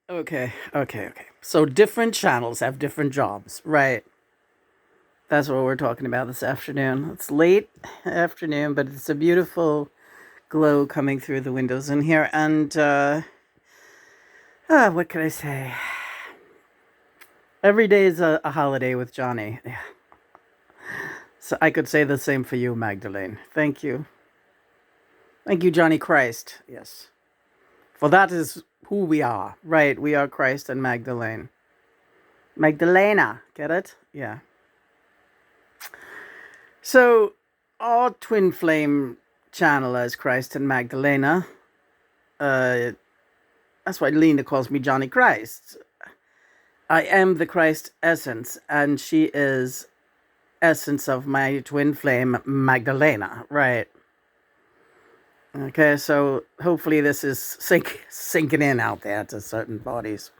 Okay. So different channels have different jobs, right? That's what we're talking about this afternoon. It's late afternoon, but it's a beautiful glow coming through the windows in here. And what can I say? Every day is a holiday with Johnny. Yeah. So I could say the same for you, Magdalene. Thank you. Thank you, Johnny Christ. Yes. For that is who we are, right? We are Christ and Magdalene. Magdalena, get it? Yeah. So, our twin flame channelers, Christ and Magdalena, uh, that's why Lena calls me Johnny Christ. I am the Christ essence, and she is essence of my twin flame, Magdalena, right? Okay, so hopefully this is sinking in out there to certain bodies.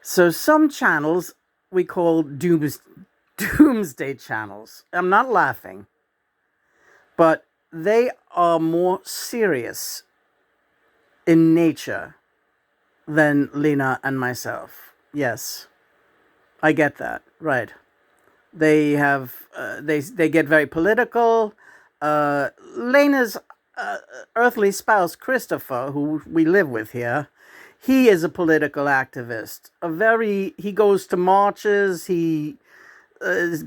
So some channels we call doomsday channels. I'm not laughing, but they are more serious in nature than Lena and myself. Yes, I get that. Right. They have they get very political. Lena's earthly spouse Christopher, who we live with here, he is a political activist. He goes to marches. He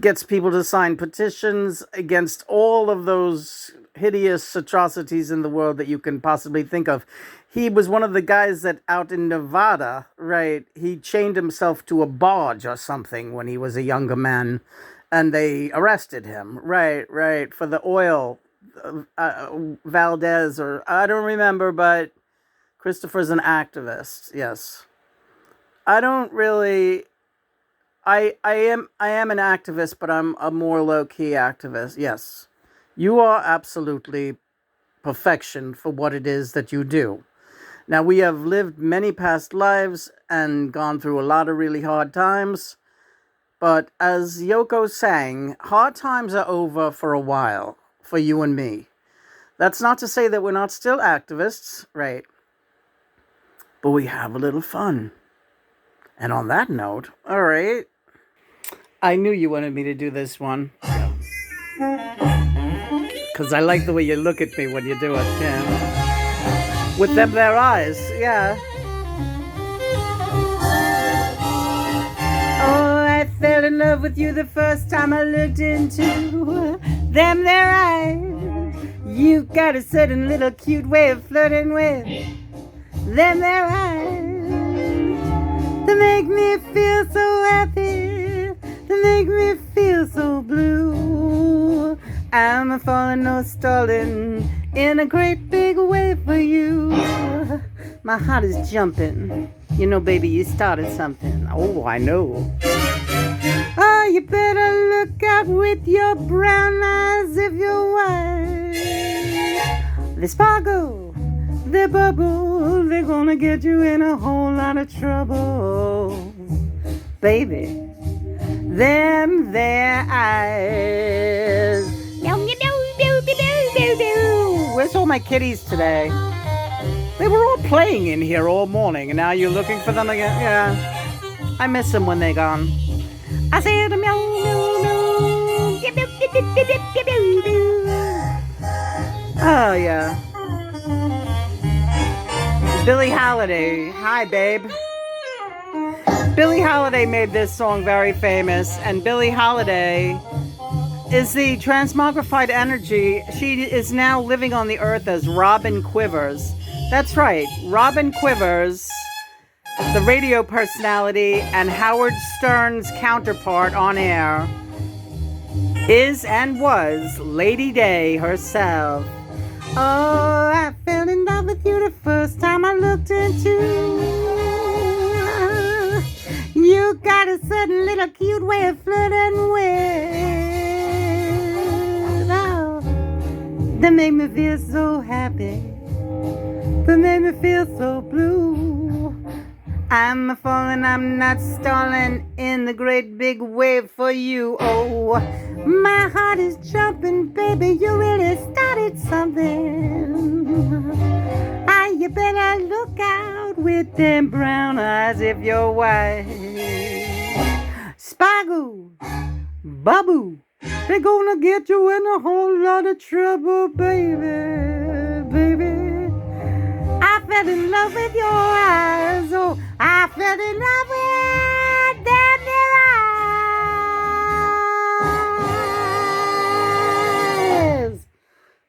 gets people to sign petitions against all of those hideous atrocities in the world that you can possibly think of. He was one of the guys that out in Nevada, right, he chained himself to a barge or something when he was a younger man, and they arrested him, right, for the oil, Valdez, or I don't remember, but Christopher's an activist, yes. I don't really... I am an activist, but I'm a more low-key activist, yes. You are absolutely perfection for what it is that you do. Now, we have lived many past lives and gone through a lot of really hard times, but as Yoko sang, hard times are over for a while, for you and me. That's not to say that we're not still activists, right? But we have a little fun. And on that note, all right. I knew you wanted me to do this one. Because I like the way you look at me when you do it, yeah. With them their eyes, yeah. Oh, I fell in love with you the first time I looked into them their eyes. You've got a certain little cute way of flirting with them their eyes. They make me feel so happy, they make me feel so blue. I'm falling, no stalling, in a great big way for you. My heart is jumping. You know, baby, you started something. Oh, I know. Oh, you better look out with your brown eyes if you're wise. They sparkle, they bubble, they're gonna get you in a whole lot of trouble. Baby, them their eyes. Where's all my kitties today? They were all playing in here all morning, and now you're looking for them again? Yeah. I miss them when they're gone. I said meow, meow, meow. Oh, yeah. Billie Holiday. Hi, babe. Billie Holiday made this song very famous, and Billie Holiday is the transmogrified energy. She is now living on the earth as Robin Quivers. That's right, Robin Quivers, the radio personality and Howard Stern's counterpart on air, is and was Lady Day herself. Oh, I fell in love with you the first time I looked into you. You got a certain little cute way of flirting with. Oh, that made me feel so happy. That made me feel so blue. I'm falling, I'm not stalling in the great big wave for you. Oh, my heart is jumping, baby. You really started something. I You better look out with them brown eyes if you're white. Spagoo, Babu, they're gonna get you in a whole lot of trouble, baby, baby. I fell in love with your eyes, oh, I fell in love with them their eyes.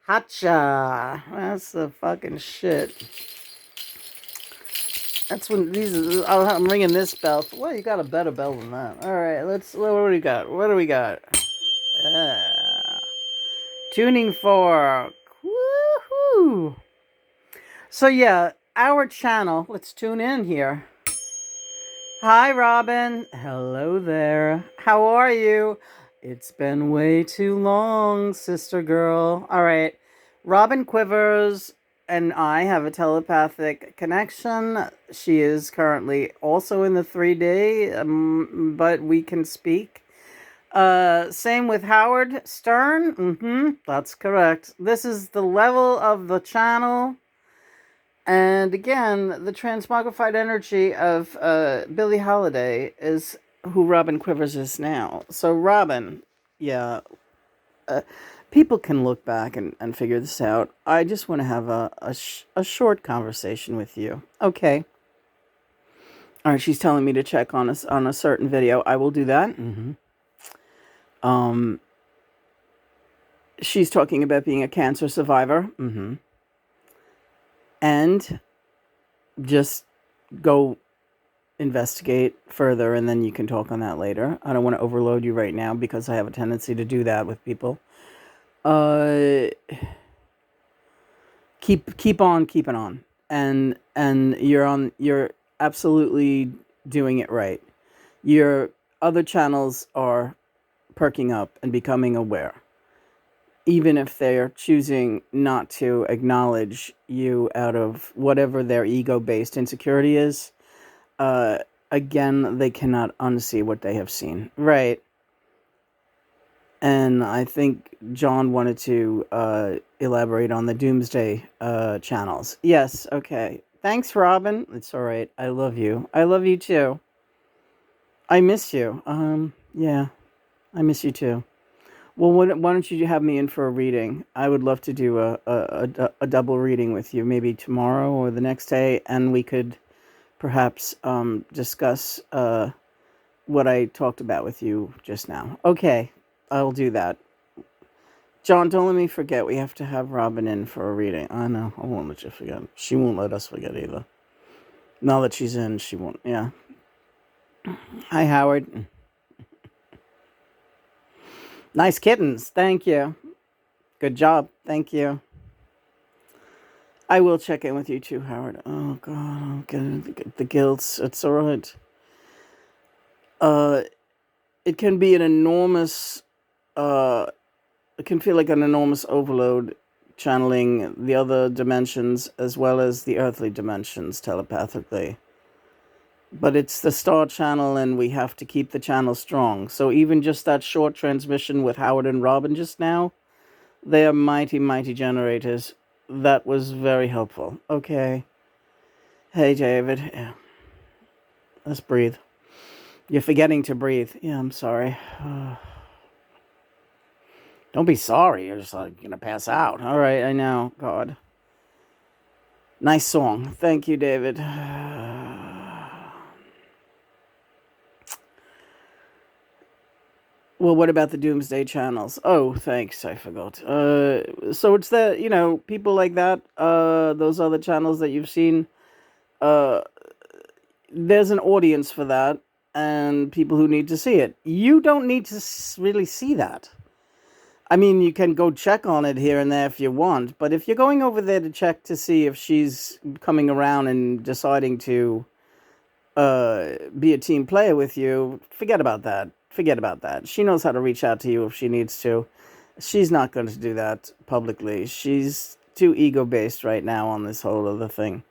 Hacha, that's the fucking shit. That's when these. I'm ringing this bell. Well, you got a better bell than that. All right, let's. What do we got? What do we got? Tuning fork. Woohoo! So yeah, our channel. Let's tune in here. Hi, Robin. Hello there. How are you? It's been way too long, sister girl. All right, Robin Quivers and I have a telepathic connection. She is currently also in the 3D, but we can speak. Same with Howard Stern. That's correct. This is the level of the channel. And again, the transmogrified energy of Billie Holiday is who Robin Quivers is now. So Robin, yeah, people can look back and figure this out. I just want to have a short conversation with you. Okay. All right, she's telling me to check on a certain video. I will do that. She's talking about being a cancer survivor. And just go investigate further, and then you can talk on that later. I don't want to overload you right now because I have a tendency to do that with people. Keep on keeping on, and you're absolutely doing it right. Your other channels are perking up and becoming aware, even if they're choosing not to acknowledge you out of whatever their ego-based insecurity is. Again, they cannot unsee what they have seen. Right. And I think John wanted to elaborate on the Doomsday channels. Yes, okay. Thanks, Robin. It's all right. I love you. I love you too. I miss you. Yeah, I miss you too. Well, why don't you have me in for a reading? I would love to do a double reading with you, maybe tomorrow or the next day, and we could perhaps discuss what I talked about with you just now. Okay, I'll do that. John, don't let me forget. We have to have Robin in for a reading. I know. I won't let you forget. She won't let us forget either. Now that she's in, she won't. Yeah. Hi, Howard. Nice kittens. Thank you. Good job. Thank you. I will check in with you too, Howard. Oh, God. I'm getting the guilt. It's all right. It can be an enormous... it can feel like an enormous overload channeling the other dimensions as well as the earthly dimensions telepathically. But it's the star channel, and we have to keep the channel strong. So even just that short transmission with Howard and Robin just now, they are mighty, mighty generators. That was very helpful. Okay. Hey, David. Yeah. Let's breathe. You're forgetting to breathe. Yeah, I'm sorry. Don't be sorry. You're just like going to pass out. All right, I know. God. Nice song. Thank you, David. Well, what about the Doomsday channels? Oh, thanks. I forgot. So it's the, people like that, those other channels that you've seen, there's an audience for that and people who need to see it. You don't need to really see that. I mean, you can go check on it here and there if you want, but if you're going over there to check to see if she's coming around and deciding to be a team player with you, forget about that. Forget about that. She knows how to reach out to you if she needs to. She's not going to do that publicly. She's too ego-based right now on this whole other thing.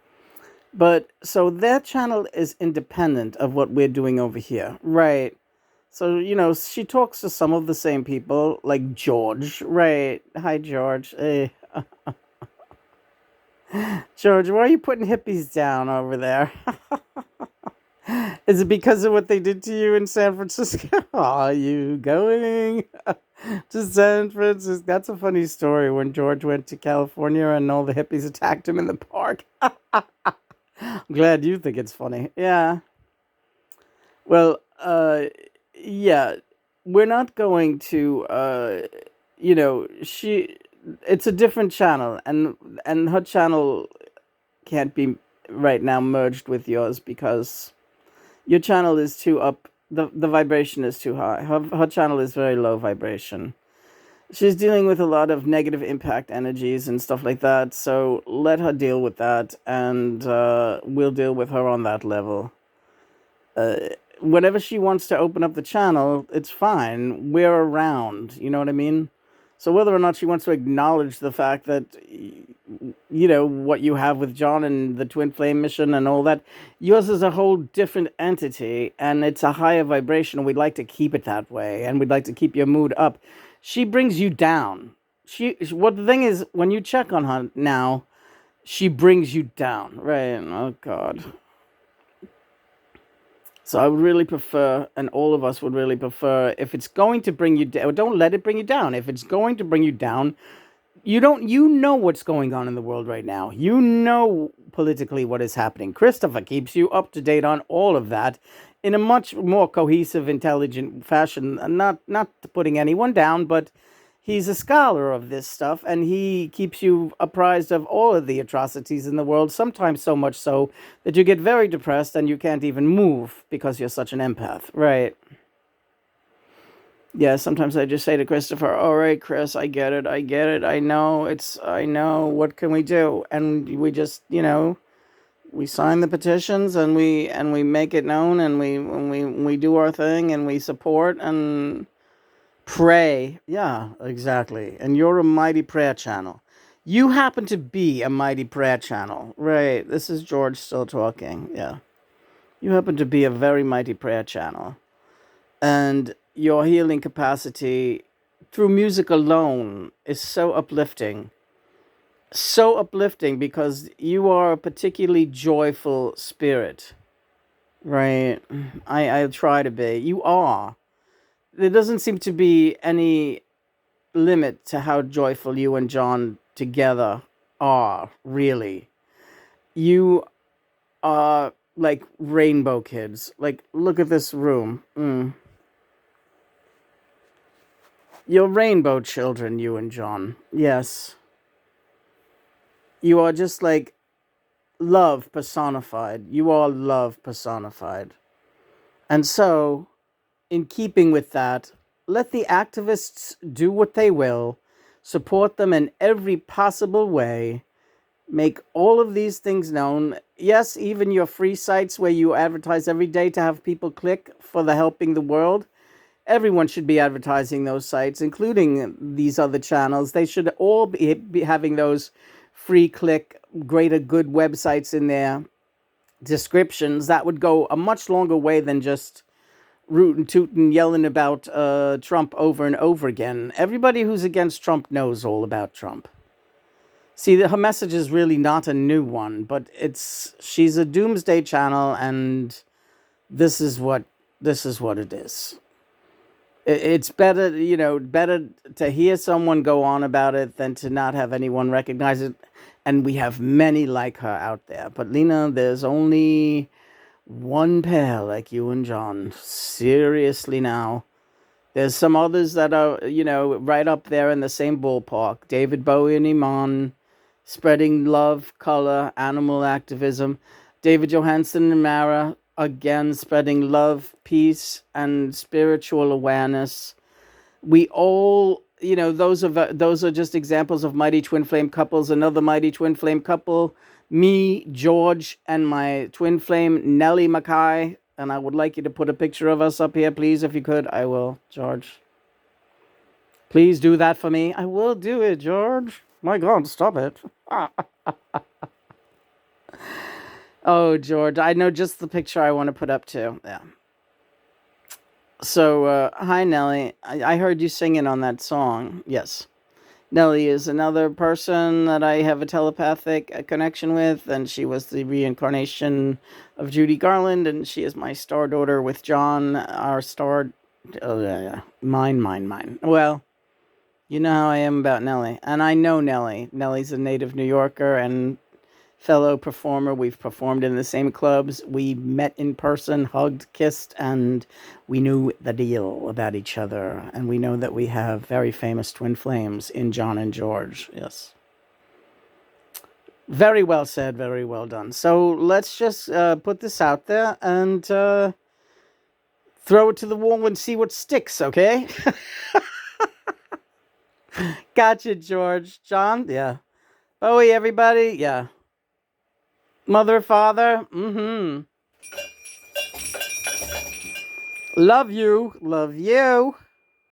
But, so that channel is independent of what we're doing over here. Right. So, she talks to some of the same people, like George. Right. Hi, George. Hey. George, why are you putting hippies down over there? Is it because of what they did to you in San Francisco? Are you going to San Francisco? That's a funny story when George went to California and all the hippies attacked him in the park. I'm glad you think it's funny. Yeah. Well, yeah, we're not going to, it's a different channel, and her channel can't be right now merged with yours because your channel is too up. The vibration is too high. Her channel is very low vibration. She's dealing with a lot of negative impact energies and stuff like that. So let her deal with that, and we'll deal with her on that level. Whenever she wants to open up the channel, it's fine. We're around. You know what I mean? So whether or not she wants to acknowledge the fact that what you have with John and the twin flame mission and all that, yours is a whole different entity, and it's a higher vibration. We'd like to keep it that way, and we'd like to keep your mood up. She brings you down. What the thing is, when you check on her now, she brings you down, right? Oh God. So I would really prefer, and all of us would really prefer, if it's going to bring you down, don't let it bring you down. If it's going to bring you down, you know what's going on in the world right now. You know politically what is happening. Christopher keeps you up to date on all of that in a much more cohesive, intelligent fashion. Not putting anyone down, but he's a scholar of this stuff, and he keeps you apprised of all of the atrocities in the world, sometimes so much so that you get very depressed and you can't even move because you're such an empath. Right. Yeah, sometimes I just say to Christopher, "All right, Chris, I get it. I know. What can we do?" And we just, we sign the petitions, and we make it known, and we do our thing, and we support and pray. Yeah, exactly. And you're a mighty prayer channel. You happen to be a mighty prayer channel. Right. This is George still talking. Yeah. You happen to be a very mighty prayer channel. And your healing capacity through music alone is so uplifting. So uplifting because you are a particularly joyful spirit. Right. I try to be. You are. There doesn't seem to be any limit to how joyful you and John together are, really. You are like rainbow kids. Like, look at this room. You're rainbow children, you and John. Yes. You are just like love personified. You are love personified. And so, in keeping with that, let the activists do what they will, support them in every possible way, make all of these things known. Yes, even your free sites where you advertise every day to have people click for the helping the world. Everyone should be advertising those sites, including these other channels. They should all be having those free click, greater good websites in their descriptions. That would go a much longer way than just rootin' tootin' yelling about Trump over and over again. Everybody who's against Trump knows all about Trump. See, her message is really not a new one, but she's a doomsday channel, and this is what it is. It's better, better to hear someone go on about it than to not have anyone recognize it. And we have many like her out there. But Lena, there's only one pair like you and John. Seriously now. There's some others that are, right up there in the same ballpark. David Bowie and Iman, spreading love, color, animal activism. David Johansen and Mara, again, spreading love, peace, and spiritual awareness. We all, those are just examples of mighty twin flame couples. Another mighty twin flame couple, me, George, and my twin flame, Nellie McKAY. And I would like you to put a picture of us up here, please, if you could. I will, George. Please do that for me. I will do it, George. My God, stop it. Oh, George, I know just the picture I want to put up too. Yeah. So, hi, Nellie. I heard you singing on that song. Yes. Nellie is another person that I have a telepathic connection with, and she was the reincarnation of Judy Garland, and she is my star daughter with John, our star. Oh, yeah, yeah. Mine. Well, you know how I am about Nellie. And I know Nellie. Nellie's a native New Yorker and fellow performer. We've performed in the same clubs. We met in person, hugged, kissed, and we knew the deal about each other. And we know that we have very famous twin flames in John and George. Yes. Very well said. Very well done. So let's just put this out there and throw it to the wall and see what sticks, okay? Gotcha, George. John? Yeah. Bowie, everybody? Yeah. Mother, father? Mm-hmm. Love you. Love you.